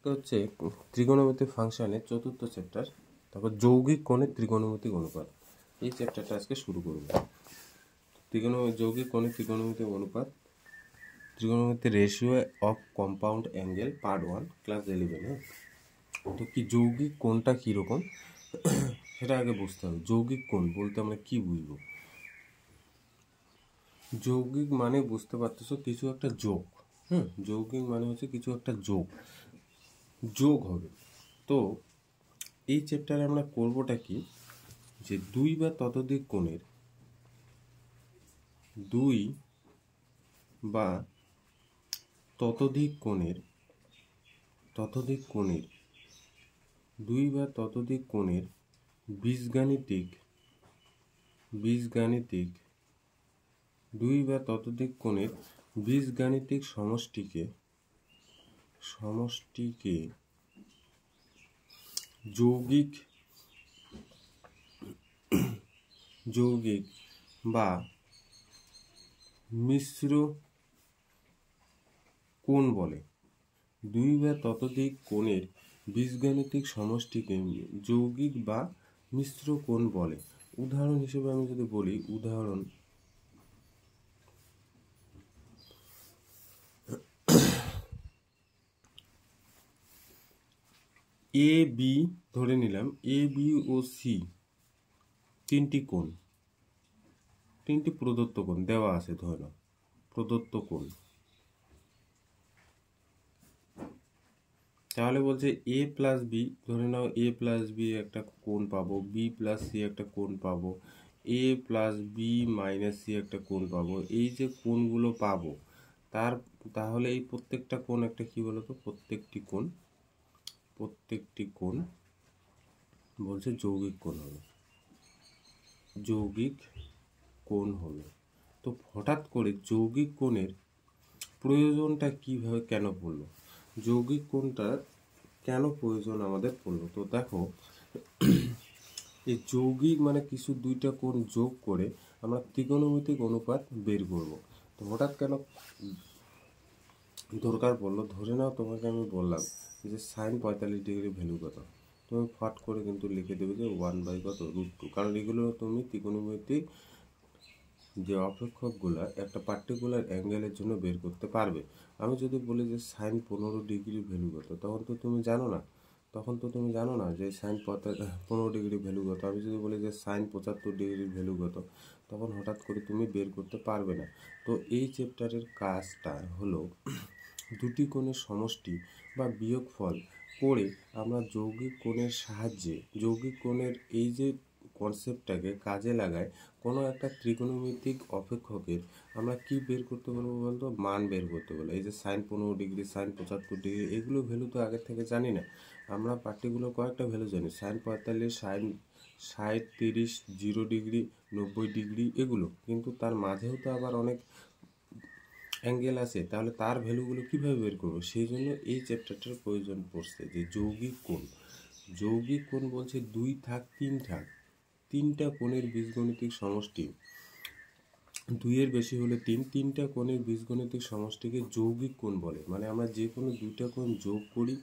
আজকে হচ্ছে ত্রিকোণমিতিক ফাংশনের চতুর্থ চ্যাপ্টার, তারপর যৌগিক কোণের ত্রিকোণমিতিক অনুপাত। এই চ্যাপ্টারটা আজকে শুরু করব। যৌগিক কোণের ত্রিকোণমিতিক অনুপাত, ত্রিকোণমিতিক ratio of compound angle, part 1, class 11। হ্যাঁ, তো কি যৌগিক কোণটা কীরকম সেটা আগে বুঝতে হবে। যৌগিক কোণ বলতে আমরা কি বুঝবো? যৌগিক মানে বুঝতে পারতেছো কিছু একটা যোগ। যৌগিক মানে হচ্ছে কিছু একটা যোগ হবে। তো এই চ্যাপ্টারে আমরা করবোটা কি, যে দুই বা ততোধিক কোণের দুই বা ততোধিক কোণের বীজগাণিতিক দুই বা ততোধিক কোণের বীজগাণিতিক সমষ্টিকে যৌগিক বা মিশ্র কোণ বলে। দুই বা ততোধিক কোণের বীজগাণিতিক সমষ্টিকে যৌগিক বা মিশ্র কোণ বলে। উদাহরণ হিসেবে আমি যদি বলি, উদাহরণ এ বি ধরে নিলাম, এ বি ও সি তিনটি প্রদত্ত কোণ দেওয়া আছে। ধরে নাও প্রদত্ত কোণ, তাহলে বলছে এ প্লাস বি, ধরে নাও এ প্লাস বি একটা কোণ পাবো, বি প্লাস সি একটা কোণ পাবো, এ প্লাস বি মাইনাস সি একটা কোণ পাবো। এই যে কোণগুলো পাবো, তাহলে এই প্রত্যেকটা কোণ একটা কি বলতো, প্রত্যেকটি কোণ বলছে যৌগিক কোণ হবে। তো হঠাৎ করে যৌগিক কোণের প্রয়োজনটা কিভাবে কেন পড়লো, যৌগিক কোণটা কেন প্রয়োজন আমাদের পড়লো? তো দেখো, এই যৌগিক মানে কিছু দুইটা কোণ যোগ করে আমরা ত্রিকোণমিতিক অনুপাত বের করব। তো হঠাৎ কেন দরকার পড়লো? ধরে নাও তোমাকে আমি বললাম যে সাইন 45 ডিগ্রি ভ্যালু কত, তুমি ফট করে কিন্তু লিখে দেবে যে 1/√2, কারণ এগুলো তুমি ত্রিকোণমিতিক যে অপেক্ষকগুলো একটা পার্টিকুলার অ্যাঙ্গেলের জন্য বের করতে পারবে। আমি যদি বলি যে সাইন 15 ডিগ্রি ভ্যালু কত, তখন তো তুমি জানো না যে সাইন 15 ডিগ্রি ভ্যালু কত। আমি যদি বলি যে সাইন 75 ডিগ্রি ভ্যালু কত, তখন হঠাৎ করে তুমি বের করতে পারবে না। তো এই চ্যাপ্টারের কাজটা হলো দুটি কোণের সমষ্টি বা বিয়োগফল করে আমরা যৌগিক কোণের সাহায্যে যৌগিক কোণের এই যে কনসেপ্টটাকে কাজে লাগায় কোনো একটা ত্রিকোণমিতিক অপেক্ষকের আমরা কি বের করতে বলবো বলতো, মান বের করতে বলবো। এই যে সাইন 15 ডিগ্রি, সাইন 75 ডিগ্রি, এগুলো ভ্যালু তো আগের থেকে জানি না, আমরা পার্টিকুলার কয়েকটা ভ্যালু জানি, সাইন 45, সাইন 60, 30, 0 ডিগ্রি, 90 ডিগ্রি, এগুলো কিন্তু তার মাঝেও তো আবার অনেক অ্যাঙ্গেল আছে। তাহলে তার ভ্যালুগুলো কীভাবে বের করবো? সেই জন্য এই চ্যাপ্টারটার প্রয়োজন পড়ছে যে যৌগিক কোণ বলছে 2 থাক 3 থাক, তিনটা কোণের বীজগণিতিক সমষ্টি, 2 এর বেশি হলে 3টা কোণের বীজগণিতিক সমষ্টিকে যৌগিক কোণ বলে। মানে আমরা যে কোনো দুইটা কোণ যোগ করি,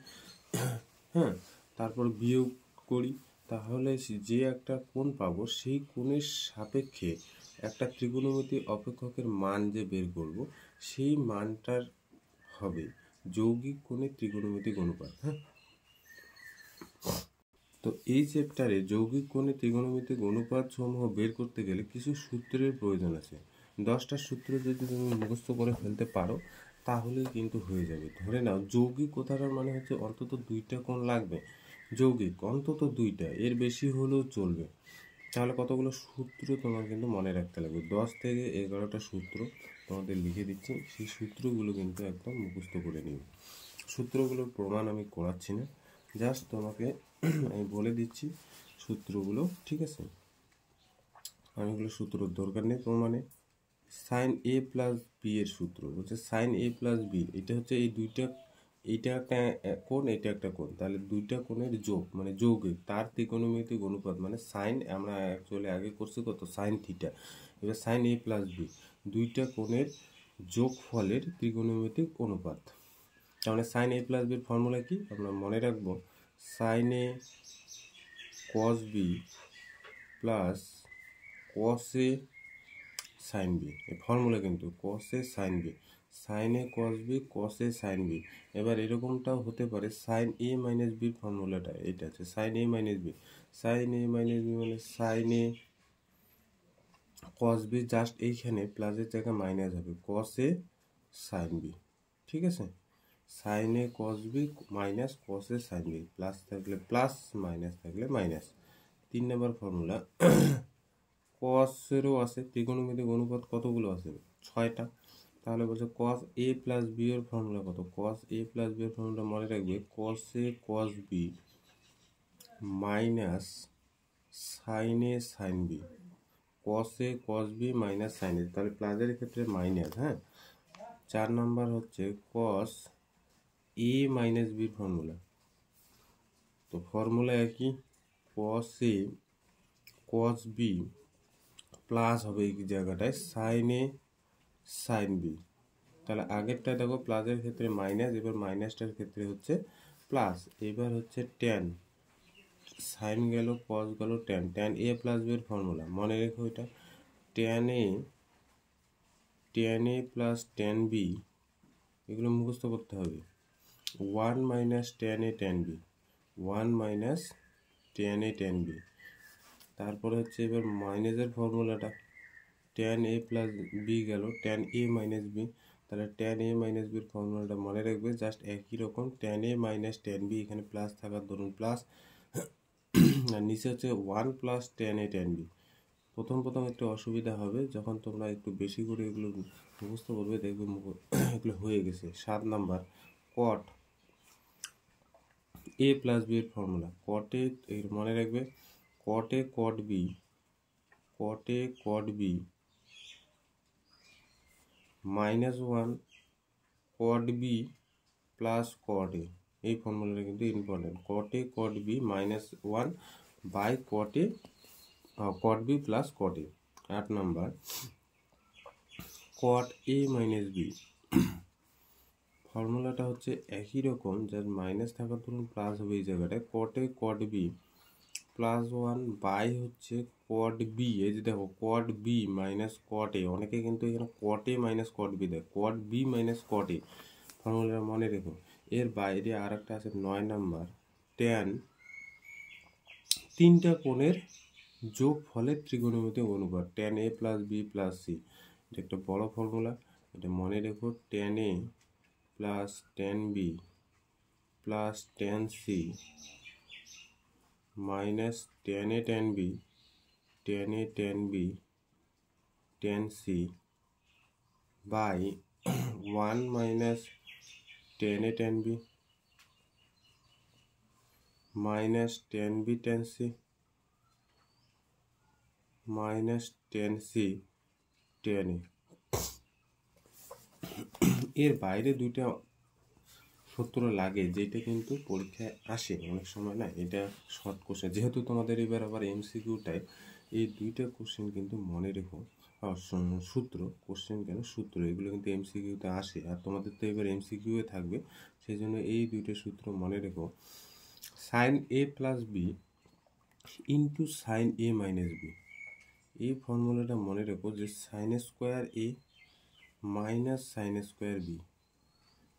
হ্যাঁ, তারপর বিয়োগ করি, তাহলে যে একটা কোণ পাবো সেই কোণের সাপেক্ষে একটা ত্রিকোণমিতিক অপেক্ষকের মান যে বের করব, সেই মানটার হবে যৌগিক কোণের ত্রিকোণমিতিক অনুপাত। হ্যাঁ, তো এই চ্যাপ্টারে যৌগিক কোণের ত্রিকোণমিতিক অনুপাত সমূহ বের করতে গেলে কিছু সূত্রের প্রয়োজন আছে। 10টা সূত্র যদি তুমি মুখস্থ করে ফেলতে পারো তাহলেই কিন্তু হয়ে যাবে। ধরে নাও যৌগিক কথাটার মানে হচ্ছে অন্তত 2টা কোণ লাগবে, যৌগিক অন্তত 2টা, এর বেশি হলেও চলবে। তাহলে কতগুলো সূত্র তোমার কিন্তু মনে রাখতে লাগবে, 10 থেকে 11টা সূত্র তোমাদের লিখে দিচ্ছি। সেই সূত্রগুলো কিন্তু একদম মুখস্থ করে নিবে। সূত্রগুলোর প্রমাণ আমি করাচ্ছি না, জাস্ট তোমাকে আমি বলে দিচ্ছি সূত্রগুলো, ঠিক আছে? অনেকগুলো সূত্রর দরকার নেই প্রমাণে। সাইন এ প্লাস বি এর সূত্র বলছে সাইন এ প্লাস বি, এটা হচ্ছে এই দুইটা, এইটা একটা কোণ, এটা একটা কোণ, তাহলে দুইটা কোণের যোগ মানে যৌগিক, তার ত্রিকোণমিতিক অনুপাত মানে সাইন, আমরা অ্যাকচুয়ালি আগে করছি কত, সাইন থিটা। এবার সাইন এ প্লাস বি, দুইটা কোণের যোগফলের ত্রিকোণমিতিক অনুপাত। তাহলে সাইন এ প্লাস বির ফর্মুলা কি আমরা মনে রাখবো, sign A cos B plus cos A sine B. এই ফর্মুলা কিন্তু কস A sine B, sign A cos B cos A sine B. এবার এরকমটাও হতে পারে সাইন এ মাইনাস বির ফর্মুলাটা এটা আছে, সাইন এ মাইনাস বি। সাইন এ মাইনাস বি মানে sign A cos B, just এইখানে প্লাসের জায়গায় মাইনাস হবে, কস এ সাইন বি। ঠিক আছে, sine A cos B minus cos A sine B, plus থাকলে প্লাস মাইনাস থাকলে মাইনাস। 3 নম্বর ফর্মুলা কসেরও আছে, ত্রিকোণমিতিক অনুপাত কতগুলো আছে 6টা। তাহলে বলছে কস এ প্লাস বি এর ফর্মুলা কত, কস এ প্লাস বি এর ফর্মুলা মনে রাখবে cos A cos B minus sine A sine B, cos A cos B minus sine A, তাহলে প্লাসের ক্ষেত্রে মাইনাস। হ্যাঁ, 4 নাম্বার হচ্ছে কস এ মাইনাস বির ফর্মুলা। তো ফর্মুলা একই, কস এ কস বি প্লাস হবে এই জায়গাটায় সাইন এ সাইন বি। তাহলে আগেরটা দেখো প্লাসের ক্ষেত্রে মাইনাস, এবার মাইনাসটার ক্ষেত্রে হচ্ছে প্লাস। এবার হচ্ছে ট্যান, সাইন গেল কস গেল ট্যান, ট্যান এ প্লাস বির ফর্মুলা মনে রেখো এটা, tan A plus tan B, এগুলো মুখস্থ করতে হবে। 1 minus tan A tan B, 1 minus tan A tan B. তারপরে হচ্ছে এবার মাইনাসের ফর্মুলাটা, ট্যান এ প্লাস বি গেল ট্যান এ মাইনাস বি, তাহলে ট্যান এ মাইনাস বির ফর্মুলাটা মনে রাখবে, জাস্ট একই রকম, tan A minus tan B, এখানে প্লাস থাকার ধরুন প্লাস, আর নিচে হচ্ছে 1 plus tan A tan B. প্রথম একটু অসুবিধা হবে, যখন তোমরা একটু বেশি করে এগুলো মুখস্থ করবে দেখবে এগুলো হয়ে গেছে। 7 number cot A plus B এর ফর্মুলা, কটে এর মনে রাখবে কটে কট বি, কটে cot B minus 1 cot B plus cot A, এই ফর্মুলাটা কিন্তু important, cot A cot B minus 1 by cot A cot B plus cot A. 8 number cot A minus B, ফর্মুলাটা হচ্ছে একই রকম, যার মাইনাস থাকার ধরুন প্লাস হবে এই জায়গাটায়, কট A cot B plus 1 by হচ্ছে কট বি, এই যে দেখো কট বি মাইনাস কট এ, অনেকে কিন্তু এখানে কট এ মাইনাস কট বি দেয়, কট বি মাইনাস কট এ, ফর্মুলাটা মনে রেখো। এর বাইরে আর একটা আছে 9 নাম্বার ট্যান 3টা কোণের যোগ ফলের ত্রিকোণমিতিক অনুপাত, tan A plus B plus C, এটা একটা বড় ফর্মুলা, এটা মনে রেখো, tan A plus tan B plus tan C minus tan A tan B, tan A tan B tan C by 1 minus tan A tan B minus tan B tan C minus tan C tan A. এর বাইরে দুইটা সূত্র লাগে, যেটা কিন্তু পরীক্ষায় আসে অনেক সময় না, এটা শর্ট কোশ্চেন, যেহেতু তোমাদের এবার আবার এমসিকিউ টাইপ, এই দুইটা কোশ্চেন কিন্তু মনে রেখো, সূত্র কোশ্চেন কেন সূত্র, এগুলো কিন্তু এমসিকিউতে আসে, আর তোমাদের তো এবার এমসিকিউ থাকবে, সেই জন্য এই দুইটা সূত্র মনে রেখো, sign A plus B into sign A minus B, এই ফর্মুলাটা মনে রেখো যে sign square A minus sine square B,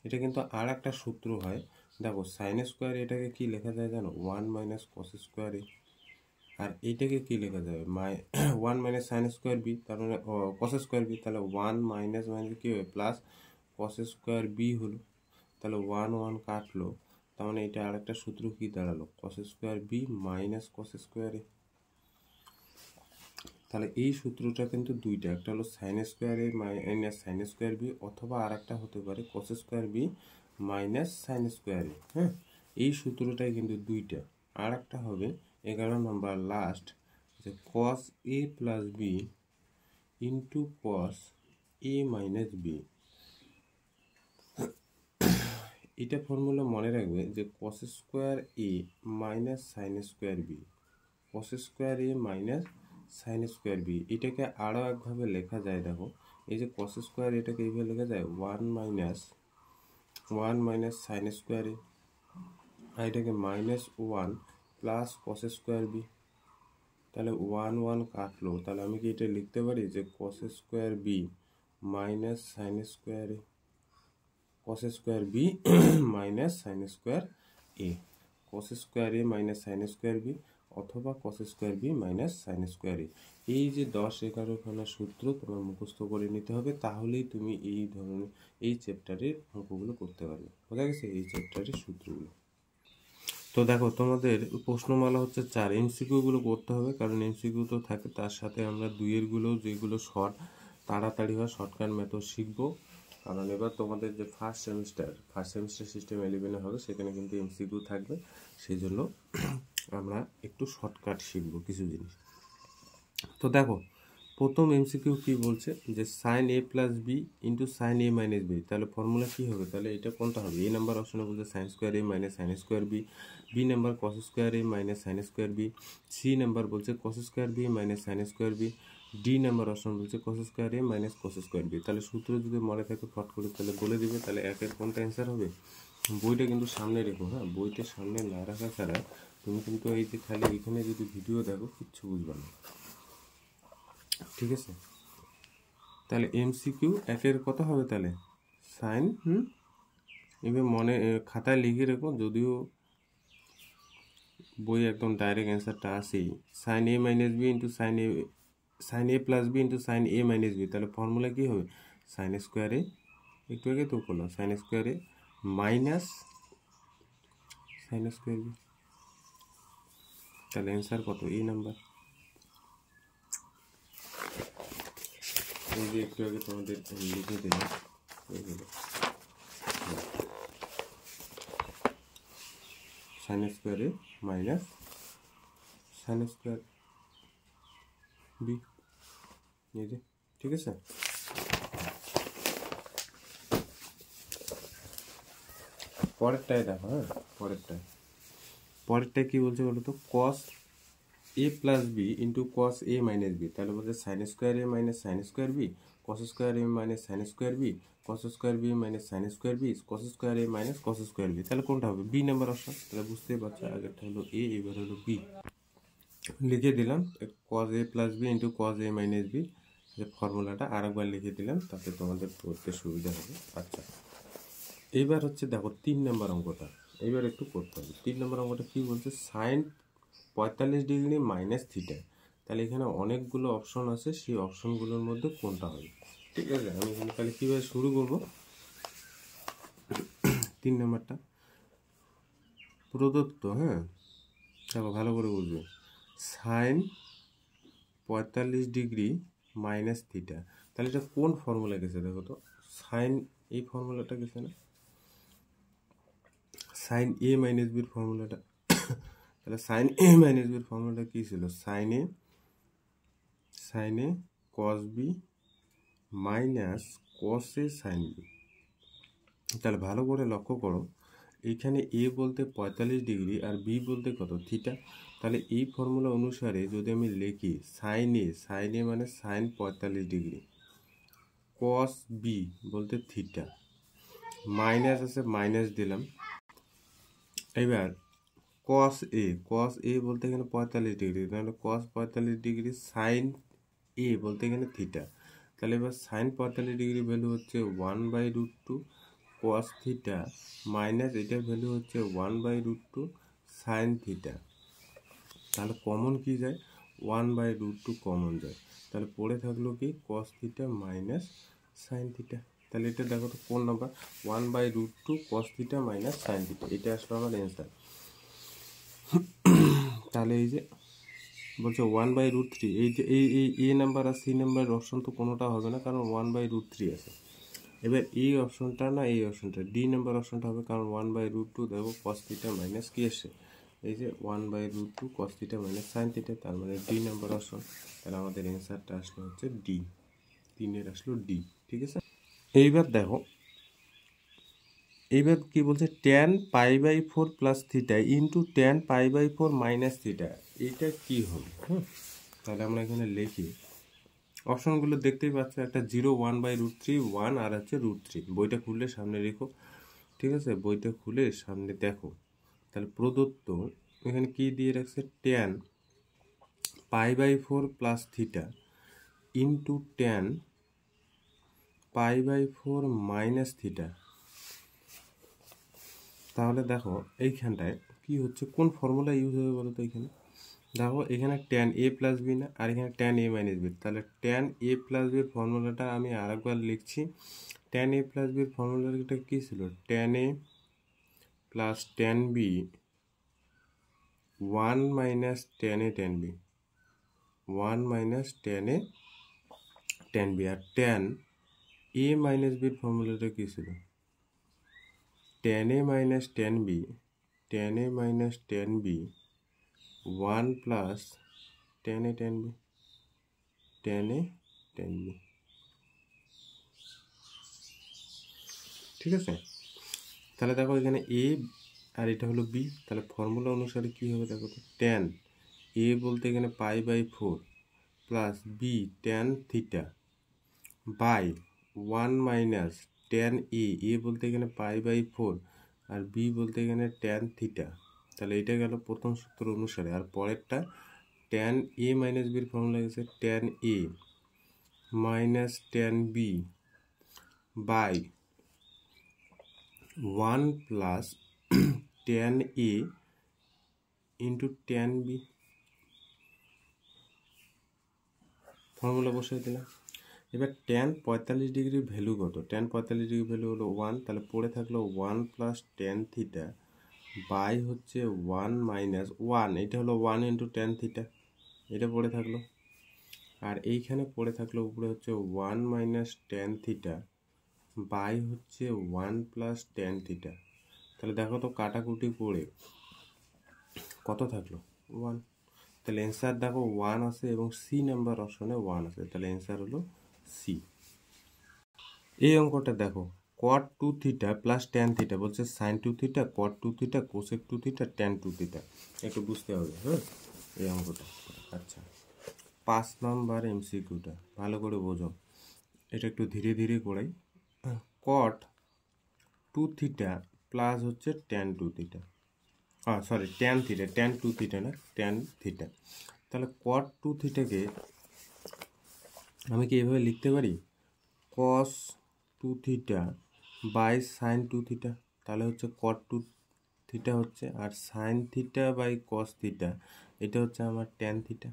এটা কিন্তু আর একটা সূত্র হয়, দেখো সাইন স্কোয়ার এটাকে কি লেখা যায় জানো, 1 মাইনাস কস স্কোয়ার এ, আর এইটাকে কি লেখা যাবে 1 মাইনাস সাইন স্কোয়ার বি, তার মানে কস স্কোয়ার বি, তাহলে 1 মাইনাস মাইনাস কি হবে প্লাস কস স্কোয়ার বি হলো, তাহলে 1 1 কাটলো, তার মানে এটা আরেকটা সূত্র কি দাঁড়ালো, cos square B minus cos square A. তাহলে এই সূত্রটা কিন্তু দুইটা, একটা হলো sine square A minus sine square B, অথবা আর একটা হতে পারে cos square B minus sine square A. হ্যাঁ, এই সূত্রটাই কিন্তু দুইটা। আর একটা হবে 11 নম্বর লাস্ট, যে cos A plus B into cos A minus B, এটা ফর্মুলা মনে রাখবে যে cos square A minus sine square B, cos square A minus sine square B, এটাকে আরও একভাবে লেখা যায়, দেখো এই যে কস স্কোয়ার, এটাকে এইভাবে লেখা যায় 1 minus one minus sine square A, আর এটাকে minus one plus cos square B. তাহলে ওয়ান ওয়ান কাটলো, তাহলে আমি কি এটা লিখতে পারি যে cos square B minus sine square A, cos square B minus sine square A, cos square A minus sine square B, অথবা cos square B minus sine square A. এই যে 10-11 খানা সূত্র তোমার মুখস্থ করে নিতে হবে, তাহলেই তুমি এই ধরনের এই চ্যাপ্টারের অঙ্কগুলো করতে পারবে। বোঝা গেছে এই চ্যাপ্টারের সূত্রগুলো। তো দেখো তোমাদের প্রশ্নমালা হচ্ছে 4, এমসিকিউগুলো করতে হবে, কারণ এমসিকিউ তো থাকে, তার সাথে আমরা দুইয়েরগুলো যেগুলো শর্ট তাড়াতাড়ি হয় শর্টকাট মেথড শিখবো। কারণ এবার তোমাদের যে ফার্স্ট সেমিস্টার সিস্টেম 11 হবে, সেখানে কিন্তু এমসিকিউ থাকবে, সেই জন্য আমরা একটু শর্টকাট শিখবো কিছু জিনিস। তো দেখো প্রথম এমসিকিউ কি বলছে যে sign A plus B into sign A minus B, তাহলে ফর্মুলা কি হবে? তাহলে এটা কোনটা হবে? এ নাম্বার অপশনে বলছে sine square A minus sine square B, B number cos square A minus sine square B, C number বলছে cos square B minus sine square B, D number option বলছে cos square A minus cos square B. তাহলে সূত্র যদি মনে থাকে ফট করে তাহলে বলে দিবে, তাহলে একের কোনটা অ্যান্সার হবে? বইটা কিন্তু সামনে রেখো, হ্যাঁ, বইটা সামনে না রাখা ছাড়া তুমি কিন্তু এই যে খালি এখানে যদি ভিডিও দেখো কিচ্ছু বুঝবে না, ঠিক আছে? তাহলে এমসিকিউ একের কত হবে? তাহলে সাইন, এবার মনে খাতায় লিখে রেখো, যদিও বই একদম ডাইরেক্ট অ্যান্সারটা আসেই, sign A minus B into sign A plus B into sign A minus B. তাহলে ফর্মুলা কী হবে? সাইন স্কোয়ারে, একটু আগে তো করলাম, সাইন স্কোয়ারে মাইনাস সাইন স্কোয়ার বি। তাহলে অ্যান্সার কত? এই নাম্বার, এই যে একটু আগে তোমাদের লিখে দিলাম এইগুলো, সাইন স্কোয়ারে মাইনাস সাইন স্কোয়ার বি, এই যে, ঠিক আছে? পরেরটায় দেখো, হ্যাঁ, পরেরটায় কি বলছে বলো তো? Cos A plus B into cos A minus B. তাহলে বলছে sine square A minus sine square B, cos square A minus sine square B, cos square B minus sine square B, cos square A minus cos square B. তাহলে কোনটা হবে? B number option. তাহলে বুঝতেই পারছো, আগেরটা হলো এ, এবার হলো বি। লিখে দিলাম কস A plus B into cos A minus B, যে ফর্মুলাটা আরেকবার লিখে দিলাম, তাতে তোমাদের পড়তে সুবিধা হবে। আচ্ছা, এইবার হচ্ছে দেখো 3 নম্বর অঙ্কটা, এইবার একটু করতে হবে। 3 নম্বর অঙ্কটা কি বলছে? Sine 45 degree minus theta. তাহলে এখানে অনেকগুলো অপশন আছে, সেই অপশনগুলোর মধ্যে কোনটা হবে? ঠিক আছে, আমি এখানে তাহলে কীভাবে শুরু করবো? 3 নম্বরটা প্রদত্ত, হ্যাঁ, দেখো ভালো করে বুঝবে, সাইন 45 ডিগ্রি মাইনাস থিটা। তাহলে এটা কোন ফর্মুলা গেছে? দেখো তো, সাইন, এই ফর্মুলাটা গেছে না, সাইন এ মাইনাস বির ফর্মুলাটা। তাহলে সাইন এ মাইনাস বির ফর্মুলাটা কী ছিল? Sign A cos B minus cos A sine B. তাহলে ভালো করে লক্ষ্য করো, এইখানে এ বলতে 45 ডিগ্রি আর বি বলতে কত? থিটা। তাহলে এই ফর্মুলা অনুসারে যদি আমি লিখি সাইন এ মানে সাইন 45 ডিগ্রি, কস বি বলতে থিটা, মাইনাস আছে মাইনাস দিলাম, এবার কস এ বলতে এখানে 45 ডিগ্রি, তাহলে কস 45 ডিগ্রি, সাইন এ বলতে এখানে থিটা। তাহলে এবার সাইন 45 ডিগ্রি ভ্যালু হচ্ছে 1/√2 কস থিটা মাইনাস এটার ভ্যালু হচ্ছে 1/√2 সাইন থিটা। তাহলে কমন কি যায়? 1/√2 কমন যায়। তাহলে পড়ে থাকলো কি? Cos theta minus sine theta. তাহলে এটা দেখো তো কোন number? 1/√2 cos theta minus sine theta, এটা আসলো আমার অ্যান্সার। তাহলে এই যে বলছে 1/√3, এই যে এই এ নাম্বার আর সি নাম্বার অপশন তো কোনোটা হবে না, কারণ 1/√3 আছে। এবার এই অপশনটা না, এই অপশনটা ডি নাম্বার অপশনটা হবে, কারণ 1/√2 দেখো কস থিটা মাইনাস কি আসছে? এই যে 1/√2 cos theta minus sine theta, তার মানে ডি নাম্বার অপশন। তাহলে আমাদের অ্যান্সারটা আসলো হচ্ছে ডি, 3-এর আসলো ডি, ঠিক আছে? এইবার দেখো, এইবার কি বলছে? tan π/4 plus theta into tan π/4 minus theta, এইটা কি হবে? তাহলে আমরা এখানে লিখি, অপশনগুলো দেখতেই পাচ্ছ, একটা 0, 1/√3, 1 আর হচ্ছে √3। বইটা খুললে সামনে রেখো, ঠিক আছে, বইটা খুলে সামনে দেখো। তাহলে প্রদত্ত এখানে কি দিয়ে রাখছে, tan π/4 plus theta into tan π/4 minus theta. তাহলে দেখো এইখানটায় কি হচ্ছে, কোন ফর্মুলা ইউজ হবে বলো তো। এখানে দেখো এখানে ট্যান এ প্লাস বি না, আর এখানে ট্যান এ মাইনাস বি। তাহলে ট্যান এ প্লাস বির ফর্মুলাটা আমি আরেকবার লিখছি। ট্যান এ প্লাস বির ফর্মুলাটা কী ছিল, tan A plus tan B 1 minus tan A tan B, 1 minus tan A tan B. আর ট্যান এ মাইনাস বির ফর্মুলাটা কী ছিল, tan A minus tan B, tan A minus tan B 1 plus tan A tan B, tan A tan B. ঠিক আছে, তাহলে দেখো এখানে এ আর এটা হলো বি, তাহলে ফর্মুলা অনুসারে কী হবে দেখো তো, ট্যান এ বলতে এখানে π/4 plus B tan theta by 1 minus tan A বলতে এখানে π/4 আর বি বলতে এখানে ট্যান থিটা। তাহলে এটা গেল প্রথম সূত্র অনুসারে। আর পরেরটা ট্যান এ মাইনাস বির ফর্মুলা গেছে tan A minus tan B by 1 plus tan A into tan B. Formula বসিয়ে দিলাম। এবার ট্যান 45 ডিগ্রির ভ্যালু কত, ট্যান 45 ডিগ্রি ভ্যালু হলো 1, তাহলে পড়ে থাকলো 1 প্লাস ট্যান থিটা বাই হচ্ছে 1 মাইনাস 1, এটা হলো 1 ইন্টু ট্যান থিটা, এটা পড়ে থাকলো। আর এইখানে পড়ে থাকলো উপরে হচ্ছে 1 মাইনাস ট্যান থিটা বাই হচ্ছে 1 প্লাস ট্যান থিটা। তাহলে দেখো তো কাটাকুটি করে কত থাকলো, 1। তাহলে অ্যান্সার দেখো 1 আছে এবং সি নাম্বার অপশনে 1 আছে, তাহলে অ্যান্সার হলো সি। এই অঙ্কটা দেখো, cot 2 theta plus tan theta বলছে sine 2 theta, cot 2 theta, cosec 2 theta, tan 2 theta, একটু বুঝতে হবে। হ্যাঁ, এই অঙ্কটা। আচ্ছা, 5 নাম্বার এমসিকিউটা ভালো করে বোঝো, এটা একটু ধীরে ধীরে করাই। cot 2 থিটা প্লাস হচ্ছে tan 2 theta, sorry tan theta, tan 2 theta না, ট্যান থিটা। তাহলে cot 2 থিটাকে আমি কি এভাবে লিখতে পারি, cos 2 theta by sine 2 theta. তাহলে হচ্ছে cot 2 থিটা হচ্ছে, আর sine theta by cos theta এটা হচ্ছে আমার ট্যান থিটা।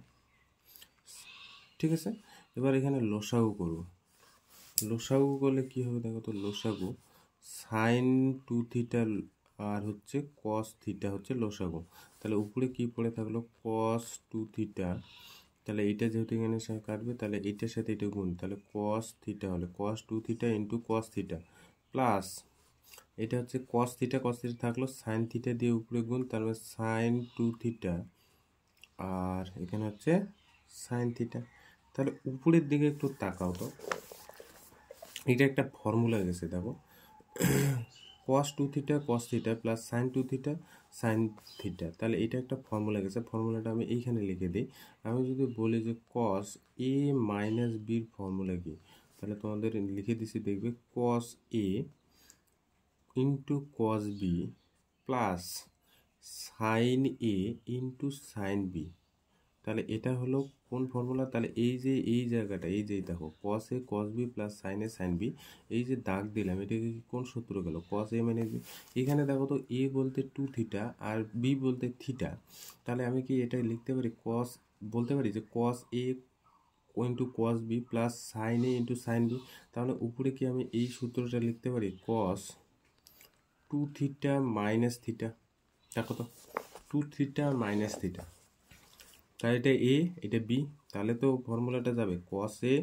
ঠিক আছে, এবার এখানে লসাগু করব। লসাগু করলে কি হবে দেখো তো, লসাগু সাইন 2 থিটা আর হচ্ছে cos থিটা হচ্ছে লসাগু। তাহলে উপরে কি পড়ে থাকলো, cos 2 থিটা, তাহলে এটা যেহেতু এখানে সাথে কাটবে, তাহলে এটার সাথে এটা গুণ, তাহলে cos থিটা হলে cos 2 theta into cos theta plus এটা হচ্ছে cos থিটা থাকলো, সাইন থিটা দিয়ে উপরে গুণ, তারপরে সাইন 2 থিটা আর এখানে হচ্ছে সাইন থিটা। তাহলে উপরের দিকে একটু তাকাও তো, এটা একটা ফর্মুলা গেছে দেখো, cos 2 theta plus sign 2 theta sine theta. তাহলে এটা একটা ফর্মুলা গেছে, ফর্মুলাটা আমি এইখানে লিখে দিই। আমি যদি বলি যে cos a মাইনাস বির ফর্মুলা কি, তাহলে তোমাদের লিখে দিছি, দেখবে cos a into cos b plus sine a into sign b। তাহলে এটা হলো কোন ফর্মুলা, তাহলে এই যে এই জায়গাটা, এই যে দেখো cos a cos b plus sine a sine b, এই যে দাগ দিলাম এটাকে কোন সূত্র গেল, cos a মাইনাস b। এখানে দেখো তো a বলতে 2 থিটা আর b বলতে থিটা, তাহলে আমি কি এটা লিখতে পারি, cos বলতে পারি যে cos a into cos b plus sine a into sign b। তাহলে উপরে কি আমি এই সূত্রটা লিখতে পারি, cos 2 থিটা মাইনাস থিটা, দেখো তো 2 থিটা মাইনাস থিটা, তাহলে এটা এ এটা বি, তাহলে তো ফর্মুলাটা যাবে cos a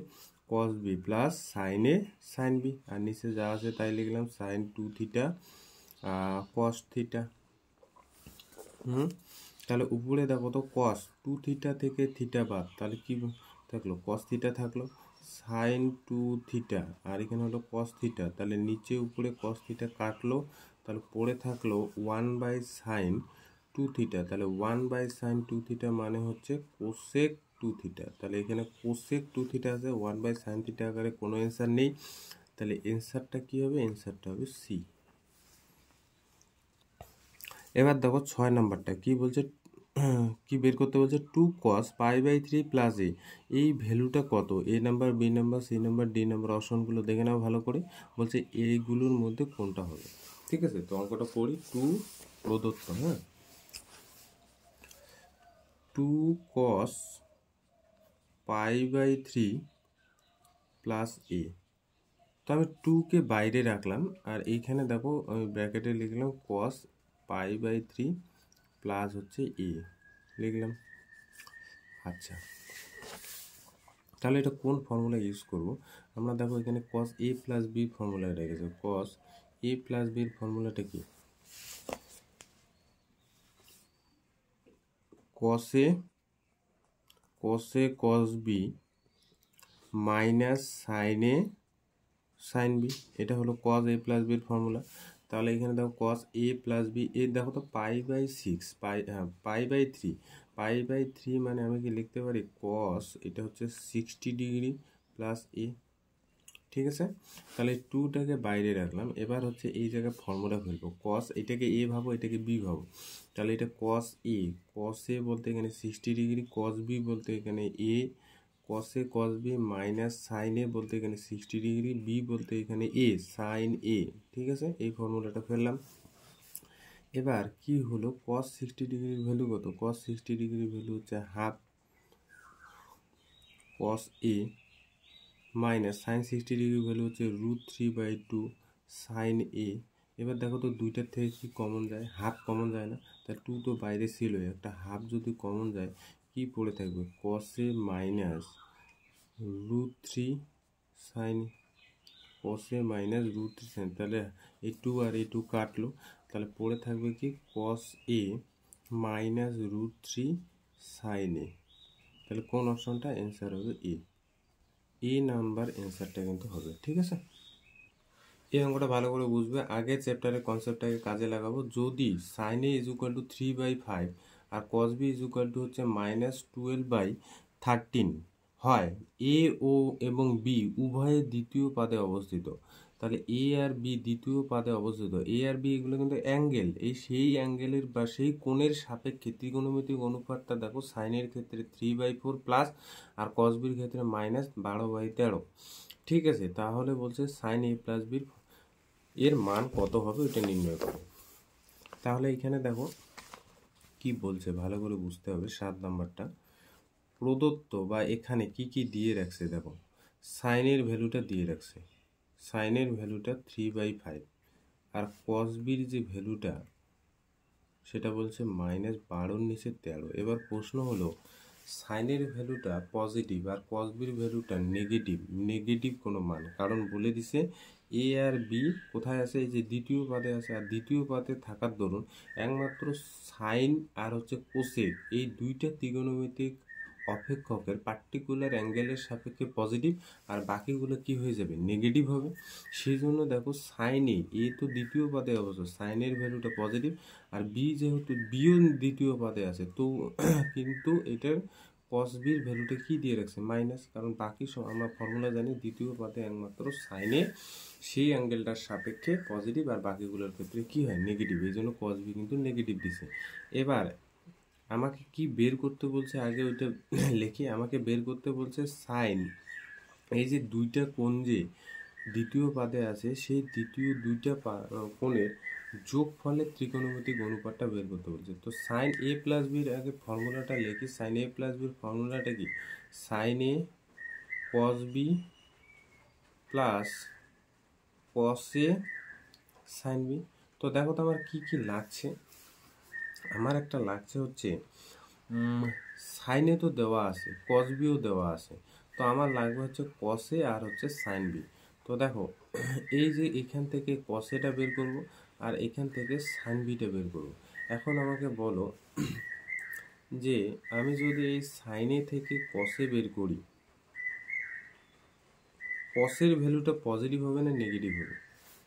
cos b plus sine a sine b, আর নিচে যা আছে তাই লিখলাম সাইন 2 থিটা cos থিটা। তাহলে উপরে দেখো তো cos 2 থিটা থেকে থিটা বাদ, তাহলে কি থাকলো, cos থিটা থাকলো, সাইন 2 থিটা আর এখানে হলো cos থিটা, তাহলে নিচে উপরে cos থিটা কাটলো, তাহলে পড়ে থাকলো 1 বাই সাইন 2 থিটা। তাহলে 1 বাই সাইন 2 থিটা মানে হচ্ছে কোসেক 2 থিটা। তাহলে এখানে কোসেক 2 থিটা আছে, 1 বাই সাইন থিটা আকারে কোনো অ্যান্সার নেই, তাহলে অ্যান্সারটা কি হবে, অ্যান্সারটা হবে সি। এবার দেখো 6 নাম্বারটা কি বলছে, কি বের করতে বলছে, 2 cos π/3 প্লাস এ, এই ভ্যালুটা কত? A number, B number, C number, D number, অপশনগুলো দেখে নাও ভালো করে। বলছে এইগুলোর মধ্যে কোনটা হবে। ঠিক আছে, তো অঙ্কটা পড়ি। 2 প্রদত্ত, হ্যাঁ, 2 cos π/3 প্লাস এ। তো আমি 2কে বাইরে রাখলাম, আর এইখানে দেখো আমি ব্র্যাকেটে লিখলাম cos π/3 প্লাস হচ্ছে এ লিখলাম। আচ্ছা, তাহলে এটা কোন ফর্মুলা ইউজ করব? আমরা দেখো এখানে cos a plus B formula রেখেছে। cos a প্লাস বির ফর্মুলাটা কি? cos a cos b minus sin a sin b, এটা হলো cos a প্লাস বির ফর্মুলা। তাহলে এখানে দেখো cos a প্লাস বি, এর দেখো তো π/6, π/3, π/3 মানে আমি কি লিখতে পারি cos, এটা হচ্ছে 60 ডিগ্রি প্লাস এ। ঠিক আছে, তাহলে 2টাকে বাইরে রাখলাম। এবার হচ্ছে এই জায়গায় ফর্মুলা ফেলবো। cos, এটাকে এ ভাবো, এটাকে বি ভাবো। তাহলে এটা cos a বলতে এখানে 60 ডিগ্রি, cos b বলতে এখানে এ, cos a cos b minus sin a বলতে এখানে 60 ডিগ্রি, b বলতে এখানে এ sin a। ঠিক আছে, এই ফর্মুলাটা ফেললাম। এবার কি হলো, cos 60 ডিগ্রির ভ্যালু কত? cos 60 ডিগ্রির ভ্যালু হচ্ছে half cos a minus sine 60 degree value হচ্ছে √3/2 সাইন এ। এবার দেখো তো দুইটার থেকে কি কমন যায়? হাফ কমন যায় না? তা 2 তো বাইরে ছিল, একটা হাফ যদি কমন যায় কি পড়ে থাকবে? cos a minus √3 sine, cos a minus √3 sine. তাহলে এই 2 আর এই 2 কাটলো, তাহলে পড়ে থাকবে কি cos a minus √3 sign A. তাহলে কোন অপশনটা অ্যান্সার হবে? এ নাম্বার অ্যান্সারটা কিন্তু হবে। ঠিক আছে, এই অঙ্কটা ভালো করে বুঝবে। আগের চ্যাপ্টারের কনসেপ্টটাকে কাজে লাগাবো। যদি sine A is equal to 3/5 আর cos b is equal to হচ্ছে -12/13 হয়, এ ও এবং বি উভয়ে দ্বিতীয় পাদে অবস্থিত, তাহলে এ আর বি দ্বিতীয় পাদে অবস্থিত। এ আর বি এগুলো কিন্তু অ্যাঙ্গেল, এই সেই অ্যাঙ্গেলের বা সেই কোণের সাপেক্ষে ত্রিকোণমিতিক অনুপাতটা দেখো, সাইনের ক্ষেত্রে 3/4 প্লাস আর cos b এর ক্ষেত্রে -12/13। ঠিক আছে, তাহলে বলছে সাইন এ প্লাস বির এর মান কত হবে এটা নির্ণয় করো। তাহলে এখানে দেখো কি বলছে, ভালো করে বুঝতে হবে। 7 নাম্বারটা প্রদত্ত বা এখানে কি কি দিয়ে রাখছে দেখো, সাইনের ভ্যালুটা দিয়ে রাখছে, সাইনের ভ্যালুটা 3/5 আর cos বির যে ভ্যালুটা সেটা বলছে -12 নিচে 13। এবার প্রশ্ন হলো সাইনের ভ্যালুটা পজিটিভ আর cos বির ভ্যালুটা নেগেটিভ কোনো মান, কারণ বলে দিছে এ আর বি কোথায় আছে? এই যে দ্বিতীয় পাদে আছে, আর দ্বিতীয় পাদে থাকার দরুন একমাত্র সাইন আর হচ্ছে কোসেক, এই দুইটা ত্রিকোণমিতিক অপেক্ষকের পার্টিকুলার অ্যাঙ্গেলের সাপেক্ষে পজিটিভ, আর বাকিগুলো কি হয়ে যাবে? নেগেটিভ হবে। সেই জন্য দেখো সাইনে, এ তো দ্বিতীয় পাদে অবশ্য সাইনের ভ্যালুটা পজিটিভ, আর বি যেহেতু বিও দ্বিতীয় পাদে আছে, তো কিন্তু এটার cos b এর ভ্যালুটা কি দিয়ে রাখছে? মাইনাস, কারণ বাকি সব আমরা ফর্মুলা জানি দ্বিতীয় পাদে একমাত্র সাইনে সেই অ্যাঙ্গেলটার সাপেক্ষে পজিটিভ, আর বাকিগুলোর ক্ষেত্রে কি হয়? নেগেটিভ। এই জন্য cos b কিন্তু নেগেটিভ দিছে। এবার আমাকে কি বের করতে বলছে? আগে ওইটা লিখি। আমাকে বের করতে বলছে সাইন, এই যে দুইটা কোণ যে দ্বিতীয় পাদে আছে সেই দ্বিতীয় দুইটা কোণের যোগফলের ত্রিকোণমিতিক অনুপাতটা বের করতে বলছে। তো সাইন এ প্লাস বির আগে ফর্মুলাটা লিখি। সাইন এ প্লাস বির ফর্মুলাটা কি? সাইন এ cos বি প্লাস cos এ সাইন বি। তো দেখো তো আমার কি কি লাগছে। আমার একটা লাগছে হচ্ছে সাইনে তো দেওয়া আছে, cos বিও দেওয়া আছে, তো আমার লাগবে হচ্ছে cos এ আর হচ্ছে সাইন বি। তো দেখো এই যে এখান থেকে cos এটা বের করব আর এখান থেকে সাইন বিটা বের করব। এখন আমাকে বলো যে আমি যদি এই সাইনে থেকে cos এ বের করি, cos এর ভ্যালুটা পজিটিভ হবে না নেগেটিভ হবে?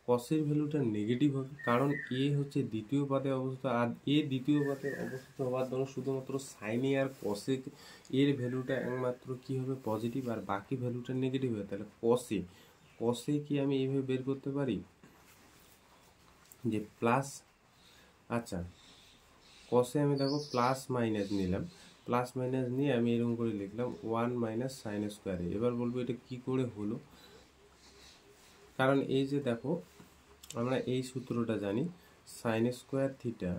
cos এর ভ্যালুটা নেগেটিভ হবে, কারণ এ হচ্ছে দ্বিতীয় পাদে অবস্থিত, আর এ দ্বিতীয় পাদে অবস্থিত হওয়ার জন্য শুধুমাত্র সাইনে আর cos এর ভ্যালুটা একমাত্র কি হবে? পজিটিভ, আর বাকি ভ্যালুটা নেগেটিভ হবে। তাহলে cos এ কি আমি এইভাবে বের করতে পারি যে প্লাস, আচ্ছা কসে আমি দেখো প্লাস মাইনাস নিলাম, প্লাস মাইনাস নিয়ে আমি এরকম করে লিখলাম 1 মাইনাস সাইন স্কোয়ারে। এবার বলবো এটা কি করে হলো, কারণ এই যে দেখো আমরা এই সূত্রটা জানি, sine square theta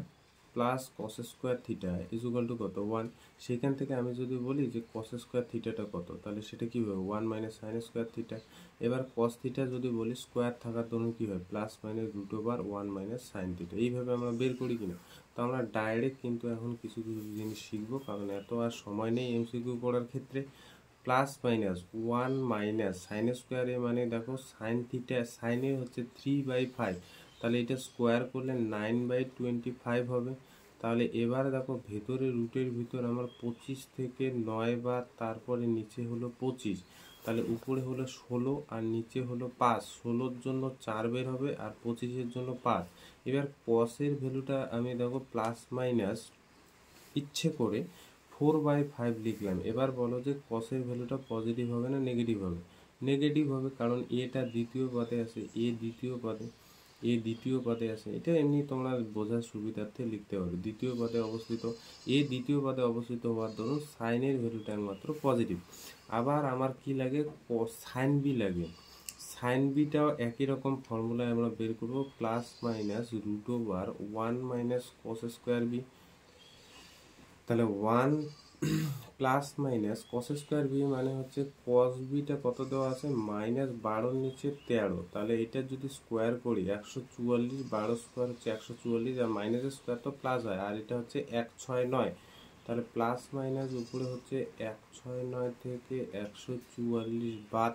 plus cos square theta equal to কত 1। সেখান থেকে আমি যদি বলি যে কস স্কোয়ার থিটাটা কত, তাহলে সেটা কী হবে 1 মাইনাস সাইন স্কোয়ার থিটা। এবার কস থিটা যদি বলি স্কোয়ার থাকার জন্য কী হয় plus minus root over 1 minus sine theta. এইভাবে আমরা বের করি কিনা। তো আমরা ডাইরেক্ট কিন্তু এখন কিছু কিছু জিনিস শিখবো, কারণ এত আর সময় নেই এমসিকিউ করার ক্ষেত্রে। প্লাস মাইনাস 1 মাইনাস সাইন স্কোয়ারে মানে দেখো সাইন থিটা, সাইনে হচ্ছে 3/5, তাহলে এটা স্কোয়ার করলে 9/25 হবে। তাহলে এবার দেখো ভেতরে রুটের ভিতর আমার 25 থেকে 9 বার, তারপরে নিচে হলো 25, তাহলে উপরে হলো 16 আর নিচে হলো 5। 16-র জন্য 4 বের হবে আর 25-এর জন্য 5। এবার কসের ভ্যালুটা আমি দেখো প্লাস মাইনাস ইচ্ছে করে 4/5 লিখলাম। এবার বলো যে কসের ভ্যালুটা পজিটিভ হবে না নেগেটিভ হবে? নেগেটিভ হবে, কারণ এটা দ্বিতীয় পদে আছে, দ্বিতীয় পদে আছে। এটা এমনি তোমরা বোঝার সুবিধার্থে লিখতে পারো। দ্বিতীয় পদে অবস্থিত, দ্বিতীয় পদে অবস্থিত হওয়ার ধরুন সাইনের ভ্যালুটা একমাত্র পজিটিভ। আবার আমার কি লাগে, সাইন বি লাগে। সাইন বিটাও একই রকম ফর্মুলায় আমরা বের করবো, plus minus root over 1 minus cos square B. তাহলে 1 plus minus cos square B মানে হচ্ছে কস বিটা কত দেওয়া আছে -12 নিচে 13। তাহলে এটা যদি স্কোয়ার করি 144, 12 স্কোয়ার হচ্ছে 144, আর মাইনাসের স্কোয়ার তো প্লাস হয়, আর এটা হচ্ছে 169। তাহলে প্লাস মাইনাস উপরে হচ্ছে 169 থেকে 144 বাদ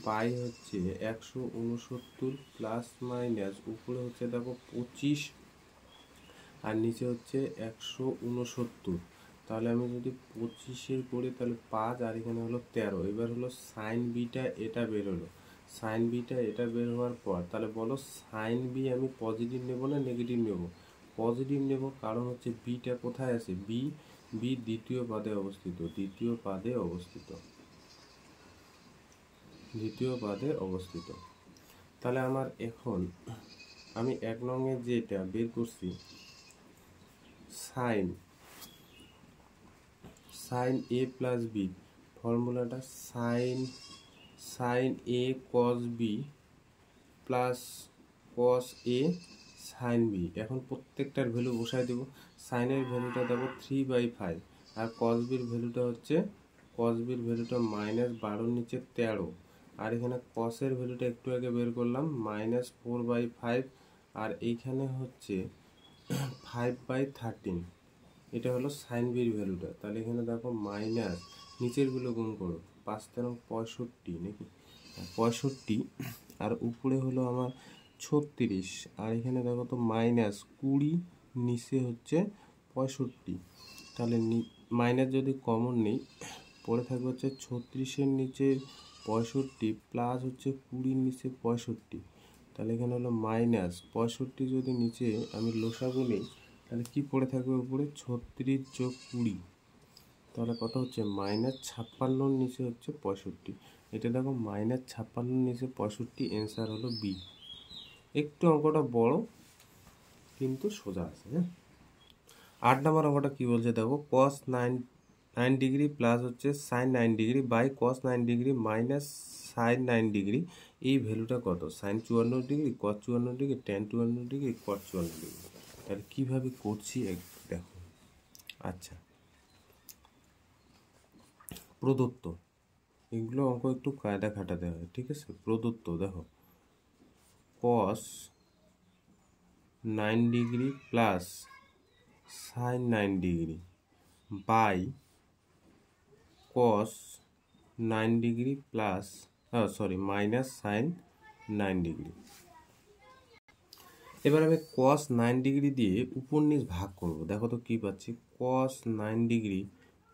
বাই হচ্ছে 169, প্লাস মাইনাস উপরে হচ্ছে দেখো 25 আর নিচে হচ্ছে 169। তাহলে আমি যদি 25-এর করি তাহলে 5 আর এখানে হলো 13। এবার হলো সাইন বিটা এটা বের হলো। সাইন বিটা এটা বের হওয়ার পর তাহলে বলো সাইন বি আমি পজিটিভ নেব না নেগেটিভ নেব? পজিটিভ নেব, কারণ হচ্ছে বিটা কোথায় আছে, বি দ্বিতীয় পদে অবস্থিত, দ্বিতীয় পদে অবস্থিত। তাহলে আমার এখন আমি 1 নংয়ে যেটা বের করছি সাইন এ প্লাস বি, ফর্মুলাটা sign A cos B plus cos A sine B. এখন প্রত্যেকটার ভ্যালু বসাই দেবো। সাইনের ভ্যালুটা দেবো 3/5, আর কস বির ভ্যালুটা হচ্ছে -12 নিচে 13, আর এখানে কসের ভ্যালুটা একটু আগে বের করলাম -4/5, আর এইখানে হচ্ছে 5/13। এটা হলো সাইন বির ভ্যালুটা। তাহলে এখানে দেখো মাইনাস, নিচের গুলো গুণ করো, 5×65 নাকি 65, আর উপরে হলো আমার 36, আর এখানে দেখো তো -20, নিচে হচ্ছে 65। তাহলে মাইনাস যদি কমন নেই পড়ে থাকবে হচ্ছে 36-এর নিচে 65 প্লাস হচ্ছে 20-র নিচে 65। তাহলে এখানে হলো -65 যদি নিচে আমি লসাগু নেই তাহলে কি পড়ে থাকবে উপরে 36 যোগ 20, তাহলে কত হচ্ছে -56-র নিচে হচ্ছে 65। এটা দেখো -56-র নিচে 65, অ্যান্সার হলো বি। একটু অঙ্কটা বড় কিন্তু সোজা আছে। হ্যাঁ, 8 নম্বর অঙ্কটা কি বলছে দেখো, cos 9 ডিগ্রি প্লাস হচ্ছে sin 9 degree by cos 9 degree minus sin 9 degree, এই ভ্যালুটা কত? sin 54 degree, cos 54 degree, tan 54 degree, cos 54 degree. তাহলে কীভাবে করছি দেখো। আচ্ছা, প্রদত্ত, এগুলো অঙ্ক একটু কায়দা খাটাতে হয়, ঠিক আছে? প্রদত্ত দেখো, cos 9 degree plus sin 9 degree by cos 9 degree plus minus sin 9 degree. এবার আমি cos 9 ডিগ্রি দিয়ে উপর নিচ ভাগ করব। দেখো তো কি পাচ্ছি, cos 9 degree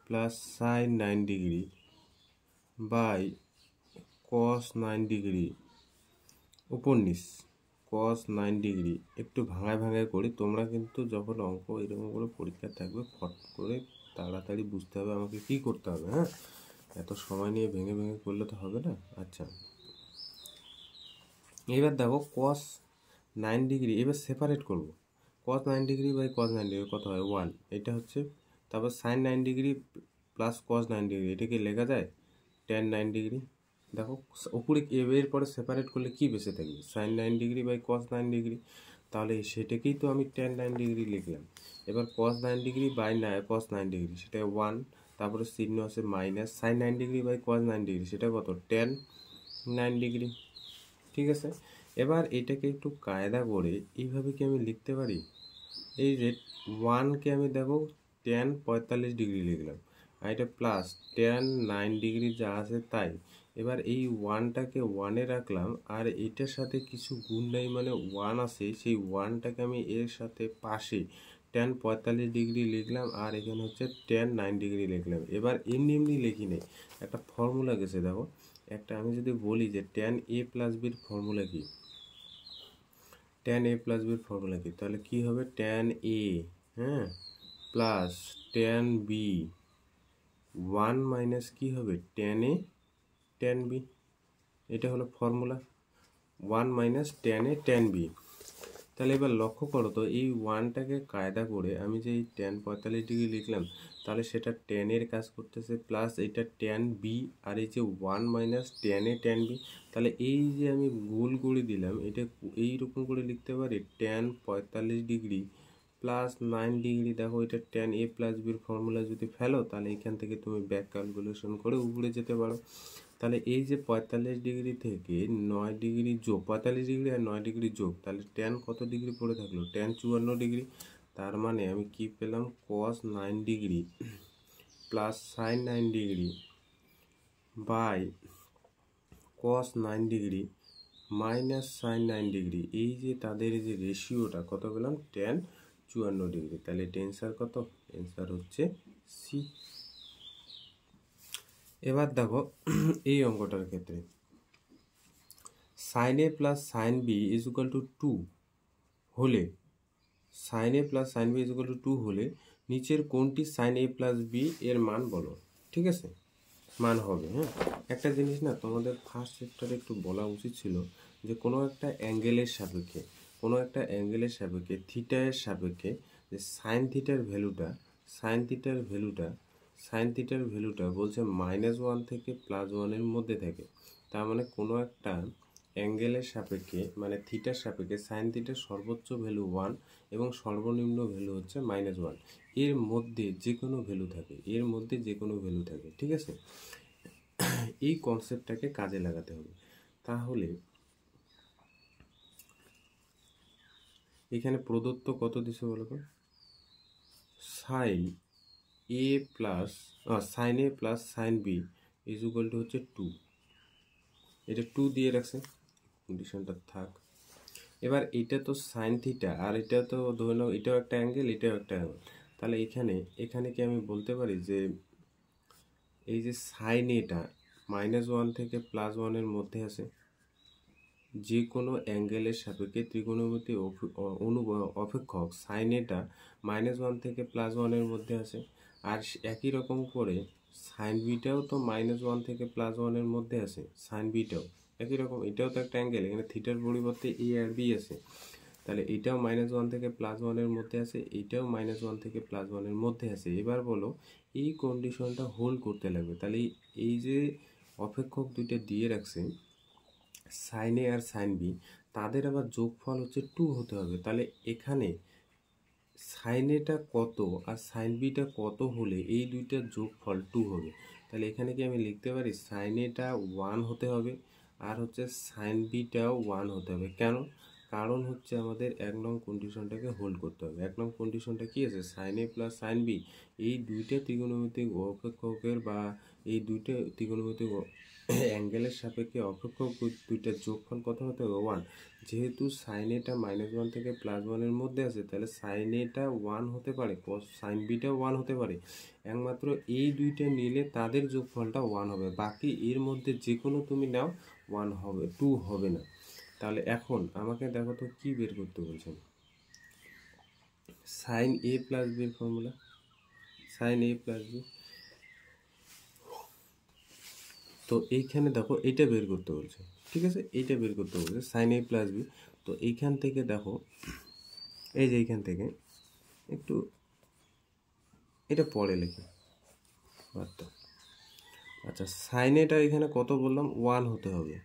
plus sin 9 degree by cos 9 degree উপর নিচ cos 9 ডিগ্রি। একটু ভাঙায় করি, তোমরা কিন্তু যখন অঙ্ক এরকম করে পরীক্ষা থাকবে ফট করে তাড়াতাড়ি বুঝতে হবে আমাকে কি করতে হবে। হ্যাঁ, এত সময় নিয়ে ভেঙে করলে তো হবে না। আচ্ছা, এবার দেখো cos 9 ডিগ্রি এবার সেপারেট করব। cos 9 degree by cos 9 degree কত হয় 1, এটা হচ্ছে। তারপর sin 9 degree plus cos 9 degree, এটা কি লেখা যায় tan 9 ডিগ্রি। দেখো উপরে এর পরে সেপারেট করলে কি বেঁচে থাকবে, sin 9 degree by cos 9 degree, তাহলে সেটাকেই তো আমি tan 9 ডিগ্রি লিখলাম। এবার cos 9 degree by cos 9 degree, সেটা 1, তারপরে চিহ্ন আছে minus, sin 9 degree by cos 9 degree, সেটা কত tan 9 ডিগ্রি। ঠিক আছে, এবার এটাকে একটু কায়দা করে এইভাবে কি আমি লিখতে পারি, এই যে 1কে আমি দেখো tan 45 ডিগ্রি লিখলাম, আর এটা প্লাস tan 9 ডিগ্রি যা আছে তাই। এবার এই 1টাকে 1-এ রাখলাম, আর এটার সাথে কিছু গুণ নাই মানে 1 আছে, সেই 1টাকে আমি এর সাথে পাশে tan 45 ডিগ্রি লিখলাম, আর এখানে হচ্ছে tan 9 ডিগ্রি লিখলাম। এবার এমনি এমনি লিখি নেই, একটা ফর্মুলা গেছে দেখো, একটা আমি যদি বলি যে tan a প্লাস বির ফর্মুলা কি, tan a প্লাস বির ফর্মুলা কি, তাহলে কি হবে tan a, হ্যাঁ, প্লাস tan b 1 মাইনাস কি হবে tan a tan b, এটা হলো formula 1 minus tan a tan b। তাহলে এবার লক্ষ্য করো তো, এই 1টাকে কায়দা করে আমি যে এই tan 45 ডিগ্রি লিখলাম, তাহলে সেটা tan এর কাজ করতেছে, প্লাস এটা tan b, আর এই যে 1 minus tan a tan b, তাহলে এই যে আমি গোল করে দিলাম, এটা এইরকম করে লিখতে পারি tan 45 ডিগ্রি প্লাস 9 ডিগ্রি। দেখো এটা tan a প্লাস বির ফর্মুলা যদি ফেলো, তাহলে এখান থেকে তুমি ব্যাক ক্যালকুলেশন করে উপরে যেতে পারো। তাহলে এই যে 45 ডিগ্রি থেকে 9 ডিগ্রি যোগ, 45 ডিগ্রি আর 9 ডিগ্রি যোগ, তাহলে tan কত ডিগ্রি পড়ে থাকলো, tan 54 ডিগ্রি। তার মানে আমি কি পেলাম, cos 9 degree plus sin 9 degree by cos 9 degree minus sin 9 degree, এই যে তাদের যে রেশিওটা কত পেলাম, tan 54 ডিগ্রি। তাহলে এটা অ্যান্সার কত, অ্যান্সার হচ্ছে সি। এবার দেখো এই অঙ্কটার ক্ষেত্রে sin a plus sin b is equal two 2 হলে, sin a plus sin b is equal two 2 হলে নিচের কোনটি sin a প্লাস b এর মান বলো। ঠিক আছে, মান হবে। হ্যাঁ, একটা জিনিস না তোমাদের ফার্স্ট চ্যাপ্টারে একটু বলা উচিত ছিল, যে কোনো একটা অ্যাঙ্গেলের সাপেক্ষে, কোনো একটা অ্যাঙ্গেলের সাপেক্ষে থিটা এর সাপেক্ষে যে সাইন থিটার ভ্যালুটা, সাইন থিটার ভ্যালুটা, সাইন থিটার ভ্যালুটা বলছে -1 থেকে +1 মধ্যে থাকে। তার মানে কোনো একটা অ্যাঙ্গেলের সাপেক্ষে মানে থিটার সাপেক্ষে সাইন থিটার সর্বোচ্চ ভ্যালু 1 এবং সর্বনিম্ন ভ্যালু হচ্ছে -1, এর মধ্যে যে কোনো ভ্যালু থাকে, এর মধ্যে যে কোনো ভ্যালু থাকে। ঠিক আছে, এই কনসেপ্টটাকে কাজে লাগাতে হবে। তাহলে এখানে প্রদত্ত কত দিছে বলো তো, sine A plus sine A plus sine B is equal to হচ্ছে 2, এটা 2 দিয়ে রাখছে, কন্ডিশনটা থাক। এবার এটা তো সাইন থিটা, আর এটা তো ধরে নাও এটাও একটা অ্যাঙ্গেল, এটাও একটা অ্যাঙ্গেল, তাহলে এখানে কি আমি বলতে পারি যে এই যে সাইন এটা -1 থেকে +1 মধ্যে আছে, যে কোনো অ্যাঙ্গেলের সাপেক্ষে ত্রিকোণমিতি অপেক্ষক সাইন এটা -1 থেকে +1 মধ্যে আছে। আর একই রকম করে সাইন বিটাও তো -1 থেকে +1 মধ্যে আছে, সাইন বিটাও একই রকম, এটাও তো একটা অ্যাঙ্গেল, এখানে থিটার পরিবর্তে এ আর বি আছে, তাহলে এটাও -1 থেকে +1 মধ্যে আছে, এইটাও -1 থেকে +1 মধ্যে আছে। এবার বলো এই কন্ডিশনটা হোল্ড করতে লাগবে, তাহলে এই যে অপেক্ষক দুইটা দিয়ে রাখছে সাইন এ আর সাইন বি, তাদের আবার যোগফল হচ্ছে 2 হতে হবে। তাহলে এখানে সাইন এটা কত আর সাইন বিটা কত হলে এই দুইটার যোগফল 2 হবে। তাহলে এখানে কি আমি লিখতে পারি সাইন এটা 1 হতে হবে, আর হচ্ছে সাইন বিটাও 1 হতে হবে। কেন, কারণ হচ্ছে আমাদের 1 নং কন্ডিশনটাকে হোল্ড করতে হবে। 1 নং কন্ডিশনটা কি আছে, sine A plus sine B, এই দুইটা ত্রিকোণমিতিক অপেক্ষকের বা এই দুইটা ত্রিকোণমিতিক অ্যাঙ্গেলের সাপেক্ষে অপেক্ষক দুইটার যোগফল কত হতে হবে, 1। যেহেতু সাইন এটা -1 থেকে +1 মধ্যে আছে, তাহলে সাইন এটা 1 হতে পারে, সাইন বিটাও 1 হতে পারে, একমাত্র এই দুইটা নিলে তাদের যোগফলটা 1 হবে, বাকি এর মধ্যে যে কোনো তুমি নাও 1 হবে, 2 হবে না। তাহলে এখন আমাকে দেখো তো কি বের করতে বলছেন, সাইন এ প্লাস বির formula, sign A plus B, তো এইখানে দেখো এইটা বের করতে বলছে। ঠিক আছে, এইটা বের করতে বলছে সাইন এ প্লাস বি। তো এইখান থেকে দেখো এই যে এইখান থেকে একটু এটা পরে লিখি বারটা। আচ্ছা সাইন এটা এখানে কত বললাম 1 হতে হবে,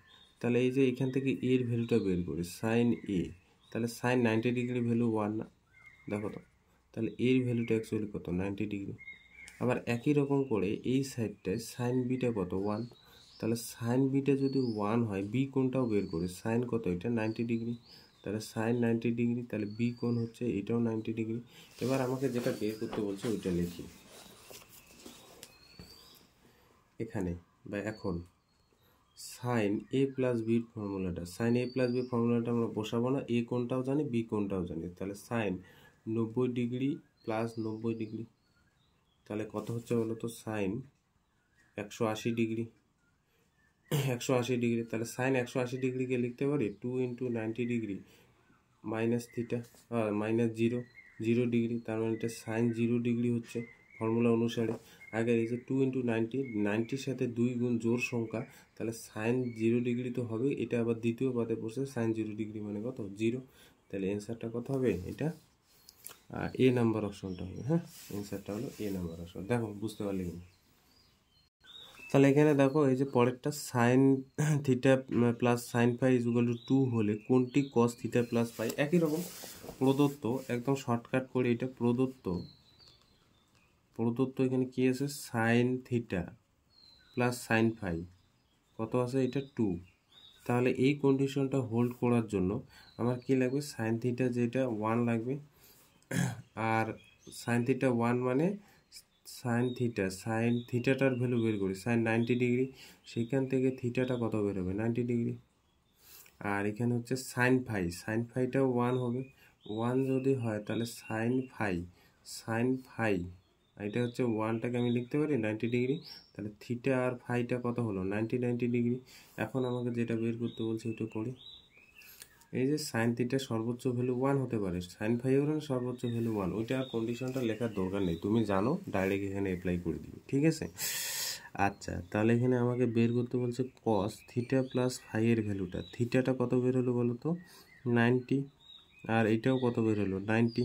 তাহলে এই যে এখান থেকে এর ভ্যালুটা বের করি সাইন এ, তাহলে সাইন 90 ডিগ্রি ভ্যালু 1 না, দেখো তো, তাহলে এর ভ্যালুটা অ্যাকচুয়ালি কত 90 ডিগ্রি। আবার একই রকম করে এই সাইডটায় সাইন বিটা কত 1, তাহলে সাইন বিটা যদি 1 হয় বি কোণটাও বের করি, সাইন কত এটা 90 ডিগ্রি, তাহলে সাইন 90 ডিগ্রি, তাহলে বি কোণ হচ্ছে এটাও 90 ডিগ্রি। এবার আমাকে যেটা বের করতে বলছে ওইটা লিখি এখানে বা এখন। সাইন এ প্লাস বির ফর্মুলাটা, সাইন এ প্লাস বি ফর্মুলাটা আমরা বসাবো না, এ কোণটাও জানি বি কোণটাও জানি, তাহলে সাইন 90 ডিগ্রি প্লাস 90 ডিগ্রি, তাহলে কত হচ্ছে বলো তো সাইন 180 ডিগ্রি, 180 ডিগ্রি, তাহলে সাইন 180 ডিগ্রিকে লিখতে পারি 2 into 90 degree minus theta minus 0 degree, তার মানে এটা সাইন 0 ডিগ্রি হচ্ছে ফর্মুলা অনুসারে। আগে এই যে 2 ইন্টু 90 সাথে 2 গুণ জোড় সংখ্যা, তাহলে সাইন 0 ডিগ্রি তো হবে, এটা আবার দ্বিতীয় পদে বসে সাইন 0 ডিগ্রি মানে কত 0, তাহলে অ্যান্সারটা কত হবে এটা এ নাম্বার অপশনটা হবে। হ্যাঁ অ্যান্সারটা হলো এ নাম্বার অপশন। দেখো বুঝতে পারলে কিনা, তাহলে এখানে দেখো এই যে পরেরটা sine theta plus sine phi equal to 2 হলে কোনটি কস থিটা প্লাস ফাই, একই রকম প্রদত্ত, একদম শর্টকাট করে এটা প্রদত্ত এখানে কি আছে sine theta plus sine phi কত আছে এটা 2, তাহলে এই কন্ডিশনটা হোল্ড করার জন্য আমার কি লাগবে সাইন থিটা যেটা 1 লাগবে, আর সাইন থিটা 1 মানে সাইন থিটাটার ভ্যালু বের করি সাইন 90 ডিগ্রি, সেখান থেকে থিটাটা কত বের হবে 90 ডিগ্রি, আর এখানে হচ্ছে সাইন ফাইটাও 1 হবে, 1 যদি হয় তাহলে সাইন ফাই এটা হচ্ছে 1টাকে আমি লিখতে পারি 90 ডিগ্রি, তাহলে থিটা আর ফাইটা কত হলো 90 ডিগ্রি। এখন আমাকে যেটা বের করতে বলছে ওইটা করি, এই যে সাইন থিটা সর্বোচ্চ ভ্যালু 1 হতে পারে, সাইন ফাইয়ের সর্বোচ্চ ভ্যালু 1, ওইটা আর কন্ডিশনটা লেখার দরকার নেই, তুমি জানো ডাইরেক্ট এখানে অ্যাপ্লাই করে দিবে, ঠিক আছে। আচ্ছা তাহলে এখানে আমাকে বের করতে বলছে কস থিটা প্লাস ফাইয়ের ভ্যালুটা, থিটাটা কত বের হলো বলো তো 90, আর এটাও কত বের হলো 90,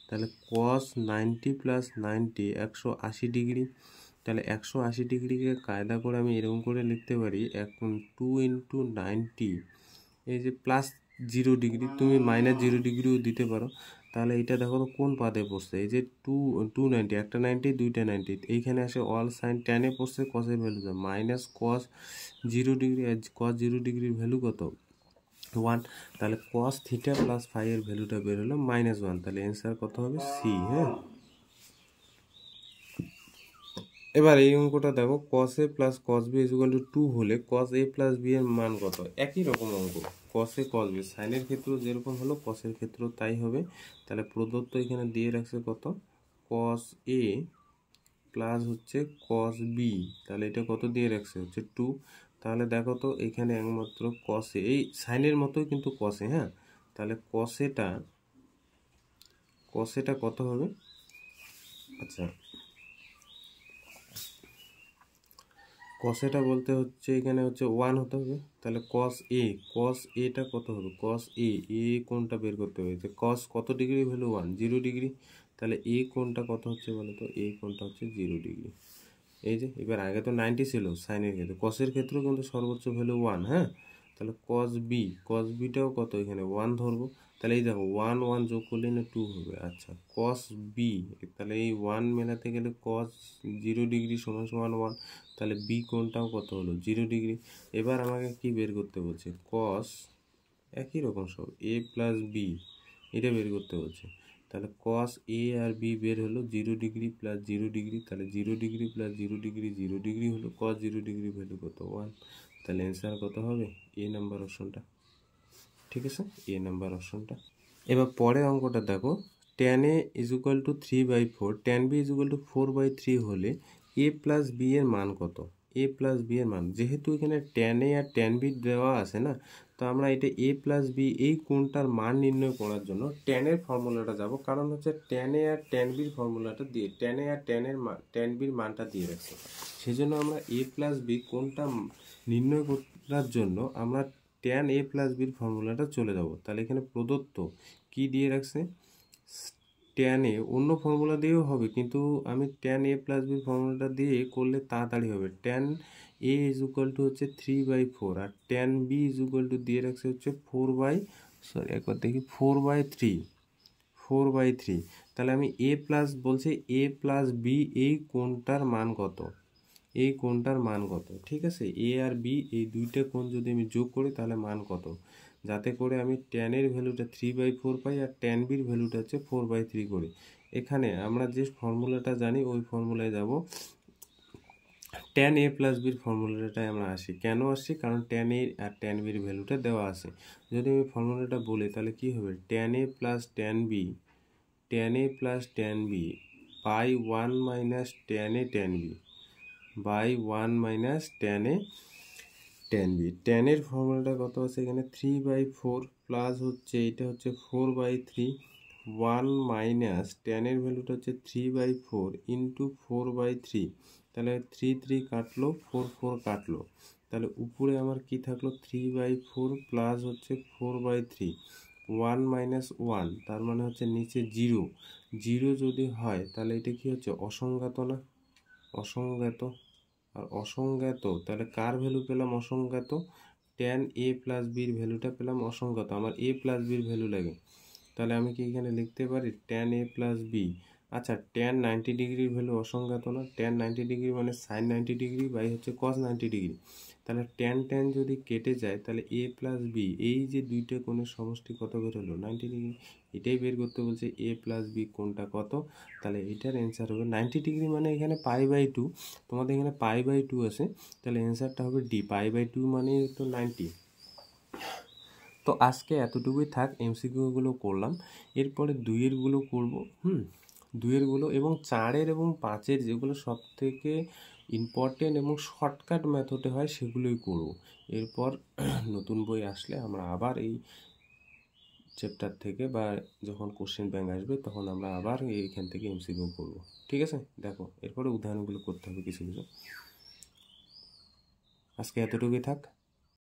তাহলে কস 90 প্লাস 90 180 ডিগ্রি, তাহলে 180 ডিগ্রিকে কায়দা করে আমি এরকম করে লিখতে পারি এখন 2 ইন্টু 90, এই যে প্লাস 0 ডিগ্রি, তুমি মাইনাস 0 ডিগ্রিও দিতে পারো, তাহলে এটা দেখো তো কোন পাদে পড়ছে, এই যে 290 একটা 90 দুইটা 90, এইখানে আসে অল সাইন টেনে পড়ছে, কসের ভ্যালু মাইনাস কস 0 ডিগ্রি, কস 0 ডিগ্রির ভ্যালু কত 1, তাহলে কস থিটা প্লাস ফাইয়ের ভ্যালুটা বের হলো -1, তাহলে অ্যান্সার কত হবে সি। হ্যাঁ এবার এই অঙ্কটা দেখো cos A plus cos B equal to 2 হলে কস এ প্লাস বি এর মান কত, একই রকম অঙ্ক, কস এ কস বি, সাইনের ক্ষেত্রে যেরকম হলো কসের ক্ষেত্রেও তাই হবে, তাহলে প্রদত্ত এখানে দিয়ে রাখছে কত কস এ প্লাস হচ্ছে কস বি, তাহলে এটা কত দিয়ে রাখছে হচ্ছে 2, তাহলে দেখো তো এখানে একমাত্র কসে এই সাইনের মতোই কিন্তু কসে, হ্যাঁ তাহলে কসেটা কত হবে, আচ্ছা কসেটা বলতে হচ্ছে এখানে হচ্ছে 1 হতে হবে, তাহলে কস এটা কত হবে কস এ কোনটা বের করতে হবে, যে কস কত ডিগ্রি ভ্যালু 1 0 ডিগ্রি, তাহলে এ কোনটা কত হচ্ছে বলো তো, এ কোনটা হচ্ছে 0 ডিগ্রি। এই যে এবার আগে তো 90 ছিল সাইনের ক্ষেত্রে, কসের ক্ষেত্রেও কিন্তু সর্বোচ্চ ভ্যালু 1, হ্যাঁ তাহলে কস বিটাও কত এখানে 1 ধরবো, তাহলে এই দেখো 1 1 যোগ করলে না 2 হবে। আচ্ছা কস বি, তাহলে এই 1 মেলাতে গেলে কস 0 ডিগ্রি সমান সমান 1, তাহলে বি কোনটাও কত হলো 0 ডিগ্রি। এবার আমাকে কি বের করতে বলছে কস, একই রকম সব এ প্লাস বি এটা বের করতে বলছে, তাহলে কস এ আর বি বের হলো 0 ডিগ্রি প্লাস 0 ডিগ্রি, তাহলে 0 ডিগ্রি প্লাস 0 ডিগ্রি হলো কস 0 ডিগ্রি ভ্যালু কত 1, তাহলে অ্যান্সার কত হবে এ নাম্বার অপশনটা, ঠিক আছে এ নাম্বার অপশনটা। এবার পরের অঙ্কটা দেখো tan a equal to 3/4, tan b equal to 4/3 হলে a প্লাস বি এর মান কত, a প্লাস বি এর মান, যেহেতু এখানে tan a R tan b দেওয়া আছে না, তো আমরা এটা a প্লাস বি এই কোনটার মান নির্ণয় করার জন্য tan এর ফর্মুলাটা যাব, কারণ হচ্ছে tan a R tan b এর ফর্মুলাটা দিয়ে tan a R tan b এর মানটা দিয়ে রাখছে, সেই জন্য আমরা a প্লাস বি কোনটা নির্ণয় করার জন্য আমরা tan a প্লাস বির ফর্মুলাটা চলে যাব, তাহলে এখানে প্রদত্ত কি দিয়ে রাখছে ট্যান এ অন্য ফর্মুলা দিয়েও হবে, কিন্তু আমি ট্যান এ প্লাস বি ফর্মুলাটা দিয়ে করলে তাড়াতাড়ি হবে। Tan A is equal to হচ্ছে 3/4, আর tan B is equal to দিয়ে রাখছে হচ্ছে 4/3। তাহলে আমি এ প্লাস বলছি এ প্লাস বি এই কোণটার মান কত, এই কোণটার মান কত, ঠিক আছে। এ আর বি এই দুইটা কোণ যদি আমি যোগ করি তাহলে মান কত, যাতে করে আমি ট্যানের ভ্যালুটা 3/4 পাই আর ট্যান বির ভ্যালুটা হচ্ছে 4/3 করি। এখানে আমরা যে ফর্মুলাটা জানি ওই ফর্মুলায় যাব, ট্যান এ প্লাস বির ফর্মুলাটাই আমরা আসি। কেন আসছি, কারণ ট্যান এ আর ট্যান বির ভ্যালুটা দেওয়া আছে। যদি আমি ফর্মুলাটা বলি তাহলে কি হবে, tan A plus tan B by 1 minus tan A tan B by 1 minus tan A tan B. ট্যানের ফর্মুলাটা কত আছে এখানে 3/4 প্লাস হচ্ছে এটা হচ্ছে 4/3, 1 মাইনাস ট্যানের ভ্যালুটা হচ্ছে 3/4 ইন্টু 4/3। তাহলে 3 কাটলো, 4 কাটলো, তাহলে উপরে আমার কি থাকলো 3/4 প্লাস হচ্ছে 4/3, 1 মাইনাস 1, তার মানে হচ্ছে নিচে 0। 0 যদি হয় তাহলে এটা কি হচ্ছে অসংজ্ঞাত না, অসংজ্ঞাত। আর অসংজ্ঞাত তাহলে কার ভ্যালু পেলাম অসংজ্ঞাত, ট্যান এ প্লাস বির ভ্যালুটা পেলাম অসংজ্ঞাত, আমার এ প্লাস বির ভ্যালু লাগে। তাহলে আমি কি এখানে লিখতে পারি ট্যান এ প্লাস বি। আচ্ছা, ট্যান 90 ডিগ্রির ভ্যালু অসংজ্ঞাত না, ট্যান 90 ডিগ্রি মানে সাইন 90 ডিগ্রি বাই হচ্ছে কস 90 ডিগ্রি। তাহলে ট্যান যদি কেটে যায় তাহলে এ প্লাস বি এই যে দুইটা কোণের সমষ্টি কত বের হলো 90 ডিগ্রি। এটাই বের করতে বলছে এ প্লাস বি কোণটা কত। তাহলে এটার অ্যান্সার হবে 90 ডিগ্রি, মানে এখানে π/2, তোমাদের এখানে π/2 আছে, তাহলে অ্যান্সারটা হবে ডি, π/2 মানে তো 90। তো আজকে এতটুকুই থাক, এমসিকিউগুলো করলাম, এরপরে দুইয়েরগুলো করব। দুইয়েরগুলো এবং 4 এবং 5 যেগুলো সব থেকে ইম্পর্টেন্ট এবং শর্টকাট মেথডে হয় সেগুলোই করব। এরপর নতুন বই আসলে আমরা আবার এই চ্যাপ্টার থেকে বা যখন কোশ্চেন ব্যাংক আসবে তখন আমরা আবার এইখান থেকে এমসিকিউ করব, ঠিক আছে। দেখো এরপরে উদাহরণগুলো করতে হবে কিছু কিছু। আজকে এতটুকুই থাক।